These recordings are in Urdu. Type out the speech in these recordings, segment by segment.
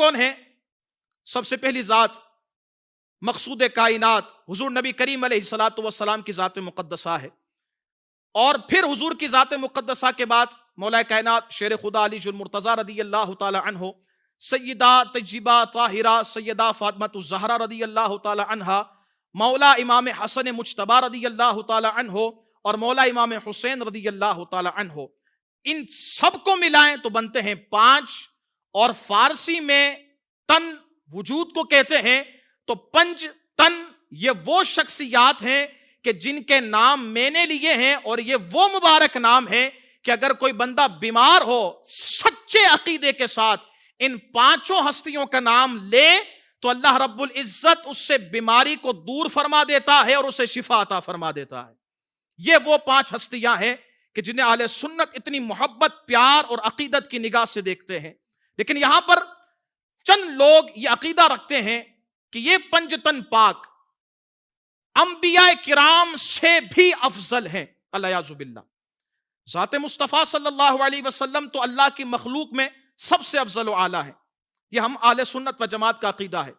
کون ہیں؟ سب سے پہلی ذات مقصود کائنات حضور نبی کریم علیہ الصلوۃ والسلام کی ذات مقدسہ ہے، اور پھر حضور کی ذات مقدسہ کے بعد مولا کائنات شیر خدا علی المرتضیٰ رضی اللہ تعالی عنہ، سیدہ طیبہ طاہرہ سیدہ فاطمہ الزہرا رضی اللہ تعالی عنہا، مولا امام حسن مجتبی رضی اللہ تعالی عنہ، اور مولا امام حسین رضی اللہ تعالی عنہ، ان سب کو ملائیں تو بنتے ہیں 5، اور فارسی میں تن وجود کو کہتے ہیں، تو 5 تن یہ وہ شخصیات ہیں کہ جن کے نام میں نے لیے ہیں، اور یہ وہ مبارک نام ہیں کہ اگر کوئی بندہ بیمار ہو سچے عقیدے کے ساتھ ان 5 ہستیوں کا نام لے تو اللہ رب العزت اس سے بیماری کو دور فرما دیتا ہے اور اسے شفا عطا فرما دیتا ہے۔ یہ وہ 5 ہستیاں ہیں کہ جنہیں اہل سنت اتنی محبت، پیار اور عقیدت کی نگاہ سے دیکھتے ہیں۔ لیکن یہاں پر چند لوگ یہ عقیدہ رکھتے ہیں کہ یہ 5 تن پاک انبیاء کرام سے بھی افضل ہیں، الیاذ باللہ۔ ذات مصطفیٰ صلی اللہ علیہ وسلم تو اللہ کی مخلوق میں سب سے افضل و اعلیٰ ہے، یہ ہم اہل سنت و جماعت کا عقیدہ ہے۔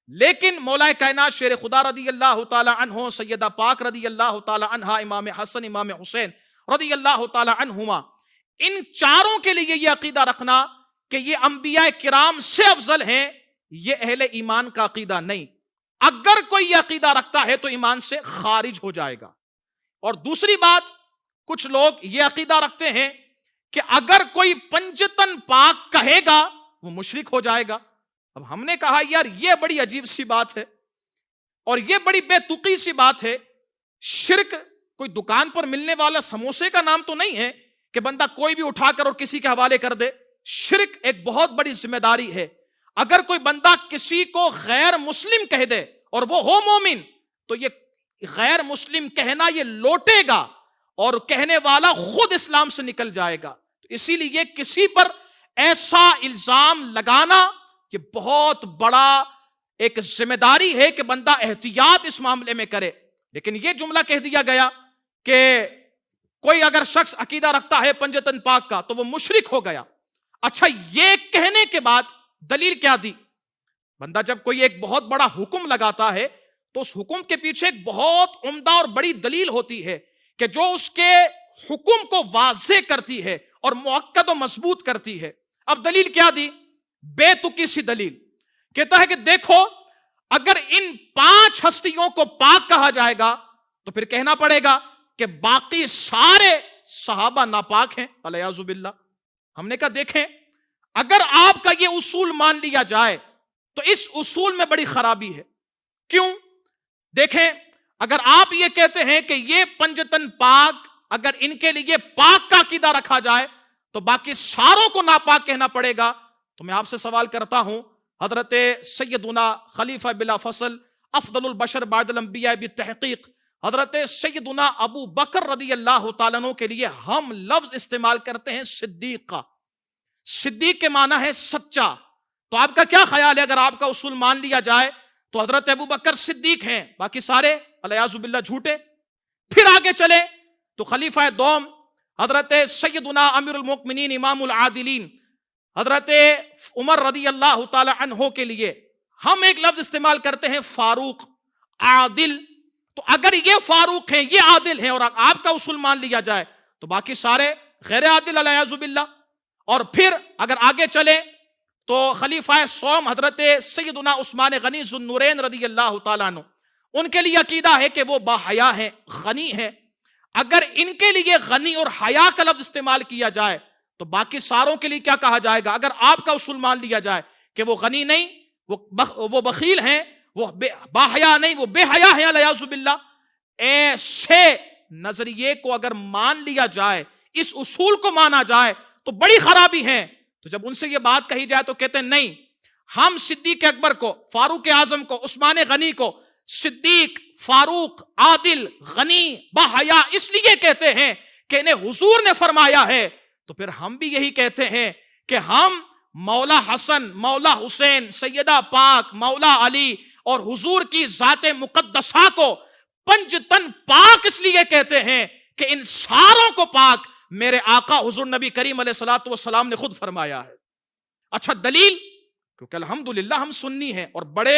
لیکن مولا کائنات شیر خدا رضی اللہ تعالی عنہ، سیدہ پاک رضی اللہ تعالی عنہا، امام حسن امام حسین رضی اللہ تعالی عنہما، ان چاروں کے لیے یہ عقیدہ رکھنا کہ یہ انبیاء کرام سے افضل ہیں، یہ اہل ایمان کا عقیدہ نہیں۔ اگر کوئی یہ عقیدہ رکھتا ہے تو ایمان سے خارج ہو جائے گا۔ اور دوسری بات، کچھ لوگ یہ عقیدہ رکھتے ہیں کہ اگر کوئی 5 تن پاک کہے گا وہ مشرک ہو جائے گا۔ اب ہم نے کہا یار یہ بڑی عجیب سی بات ہے اور یہ بڑی بے تقی سی بات ہے۔ شرک کوئی دکان پر ملنے والا سموسے کا نام تو نہیں ہے کہ بندہ کوئی بھی اٹھا کر اور کسی کے حوالے کر دے۔ شرک ایک بہت بڑی ذمہ داری ہے۔ اگر کوئی بندہ کسی کو غیر مسلم کہہ دے اور وہ ہو مومن تو یہ غیر مسلم کہنا یہ لوٹے گا اور کہنے والا خود اسلام سے نکل جائے گا۔ اسی لیے کسی پر ایسا الزام لگانا یہ بہت بڑا ایک ذمہ داری ہے کہ بندہ احتیاط اس معاملے میں کرے۔ لیکن یہ جملہ کہہ دیا گیا کہ کوئی اگر شخص عقیدہ رکھتا ہے 5 تن پاک کا تو وہ مشرک ہو گیا۔ اچھا، یہ کہنے کے بعد دلیل کیا دی؟ بندہ جب کوئی ایک بہت بڑا حکم لگاتا ہے تو اس حکم کے پیچھے ایک بہت عمدہ اور بڑی دلیل ہوتی ہے کہ جو اس کے حکم کو واضح کرتی ہے اور مؤکد و مضبوط کرتی ہے۔ اب دلیل کیا دی؟ بے تکی سی دلیل۔ کہتا ہے کہ دیکھو اگر ان 5 ہستیوں کو پاک کہا جائے گا تو پھر کہنا پڑے گا کہ باقی سارے صحابہ ناپاک ہیں، الیاذ باللہ۔ ہم نے کہا دیکھیں اگر آپ کا یہ اصول مان لیا جائے تو اس اصول میں بڑی خرابی ہے۔ کیوں؟ دیکھیں اگر آپ یہ کہتے ہیں کہ یہ 5 تن پاک اگر ان کے لیے پاک کا عقیدہ رکھا جائے تو باقی ساروں کو ناپاک کہنا پڑے گا، تو میں آپ سے سوال کرتا ہوں حضرت سیدنا خلیفہ بلا فصل افضل البشر بعد الانبیاء بالتحقیق حضرت سیدنا ابو بکر رضی اللہ تعالیٰ عنہ کے لیے ہم لفظ استعمال کرتے ہیں صدیق کا۔ صدیق کے معنی ہے سچا۔ تو آپ کا کیا خیال ہے اگر آپ کا اصول مان لیا جائے تو حضرت ابو بکر صدیق ہیں، باقی سارے الیاذ باللہ جھوٹے؟ پھر آگے چلے تو خلیفہ دوم حضرت سیدنا امیر المؤمنین امام العادلین حضرت عمر رضی اللہ تعالی عنہ کے لیے ہم ایک لفظ استعمال کرتے ہیں فاروق، عادل۔ تو اگر یہ فاروق ہیں، یہ عادل ہیں اور آپ کا اصول مان لیا جائے تو باقی سارے غیر عادل الیاذ باللہ۔ اور پھر اگر آگے چلے تو خلیفہ سوم حضرت سیدنا عثمان غنی ذو النورین رضی اللہ تعالیٰ عنہ، ان کے لیے عقیدہ ہے کہ وہ باحیا ہیں، غنی ہیں۔ اگر ان کے لیے غنی اور حیا کا لفظ استعمال کیا جائے تو باقی ساروں کے لیے کیا کہا جائے گا؟ اگر آپ کا اصول مان لیا جائے کہ وہ غنی نہیں، وہ بخیل ہیں، وہ باحیا نہیں، وہ بے حیا ہیں الیاذ باللہ۔ ایسے نظریے کو اگر مان لیا جائے، اس اصول کو مانا جائے تو بڑی خرابی ہے۔ تو جب ان سے یہ بات کہی جائے تو کہتے ہیں نہیں، ہم صدیق اکبر کو، فاروق اعظم کو، عثمان غنی کو صدیق، فاروق، عادل، غنی، باحیا اس لیے کہتے ہیں کہ انہیں حضور نے فرمایا ہے۔ تو پھر ہم بھی یہی کہتے ہیں کہ ہم مولا حسن، مولا حسین، سیدہ پاک، مولا علی اور حضور کی ذات مقدسہ کو 5 تن پاک اس لیے کہتے ہیں کہ ان ساروں کو پاک میرے آقا حضور نبی کریم علیہ الصلوۃ والسلام نے خود فرمایا ہے۔ اچھا دلیل کیونکہ الحمدللہ ہم سنی ہیں اور بڑے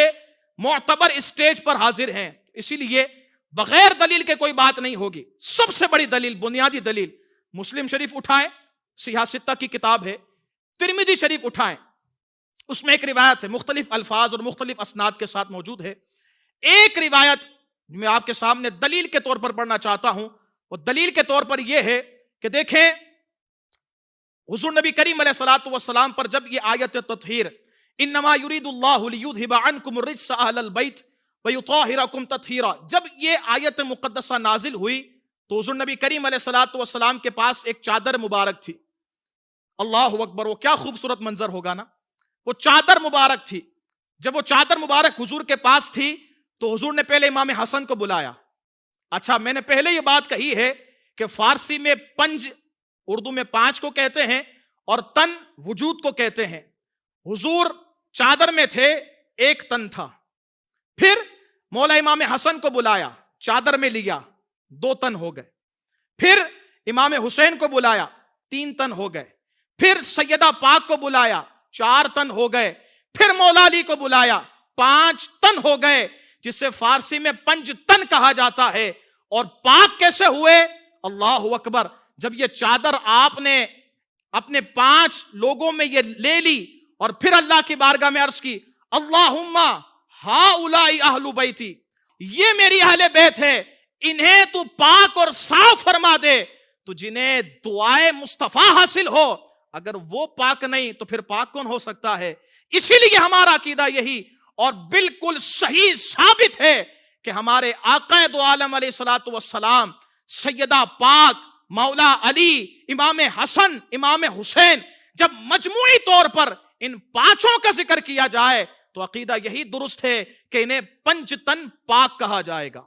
معتبر اسٹیج پر حاضر ہیں، اسی لیے بغیر دلیل کے کوئی بات نہیں ہوگی۔ سب سے بڑی دلیل، بنیادی دلیل، مسلم شریف اٹھائیں، صحیح ستہ کی کتاب ہے، ترمذی شریف اٹھائیں، اس میں ایک روایت ہے، مختلف الفاظ اور مختلف اسناد کے ساتھ موجود ہے۔ ایک روایت میں آپ کے سامنے دلیل کے طور پر پڑھنا چاہتا ہوں، وہ دلیل کے طور پر یہ ہے کہ دیکھیں حضور نبی کریم علیہ الصلوۃ والسلام پر جب یہ آیت تطہیر انما یرید اللہ لیذھب عنکم الرجس اہل البیت ویطہرکم تطہیرا، جب یہ آیت مقدسہ نازل ہوئی تو حضور نبی کریم علیہ الصلوۃ والسلام کے پاس ایک چادر مبارک تھی۔ اللہ اکبر، وہ کیا خوبصورت منظر ہوگا نا، وہ چادر مبارک تھی۔ جب وہ چادر مبارک حضور کے پاس تھی تو حضور نے پہلے امام حسن کو بلایا۔ اچھا، میں نے پہلے یہ بات کہی ہے کہ فارسی میں پنج، اردو میں پانچ کو کہتے ہیں اور تن وجود کو کہتے ہیں۔ حضور چادر میں تھے، ایک تن تھا، پھر مولا امام حسن کو بلایا، چادر میں لیا، دو تن ہو گئے، پھر امام حسین کو بلایا، تین تن ہو گئے، پھر سیدہ پاک کو بلایا، چار تن ہو گئے، پھر مولا علی کو بلایا، پانچ تن ہو گئے، جسے فارسی میں پنج تن کہا جاتا ہے۔ اور پاک کیسے ہوئے؟ اللہ اکبر، جب یہ چادر آپ نے اپنے پانچ لوگوں میں یہ لے لی اور پھر اللہ کی بارگاہ میں عرض کی، اللہم ہؤلاء اہل بیتی، یہ میری اہل بیت ہے، انہیں تو پاک اور صاف فرما دے، تو جنہیں دعائے مصطفیٰ حاصل ہو، اگر وہ پاک نہیں تو پھر پاک کون ہو سکتا ہے؟ اسی لیے ہمارا عقیدہ یہی اور بالکل صحیح ثابت ہے کہ ہمارے آقا دو عالم علیہ الصلوۃ والسلام، سیدہ پاک، مولا علی، امام حسن، امام حسین، جب مجموعی طور پر ان پانچوں کا ذکر کیا جائے تو عقیدہ یہی درست ہے کہ انہیں پنج تن پاک کہا جائے گا۔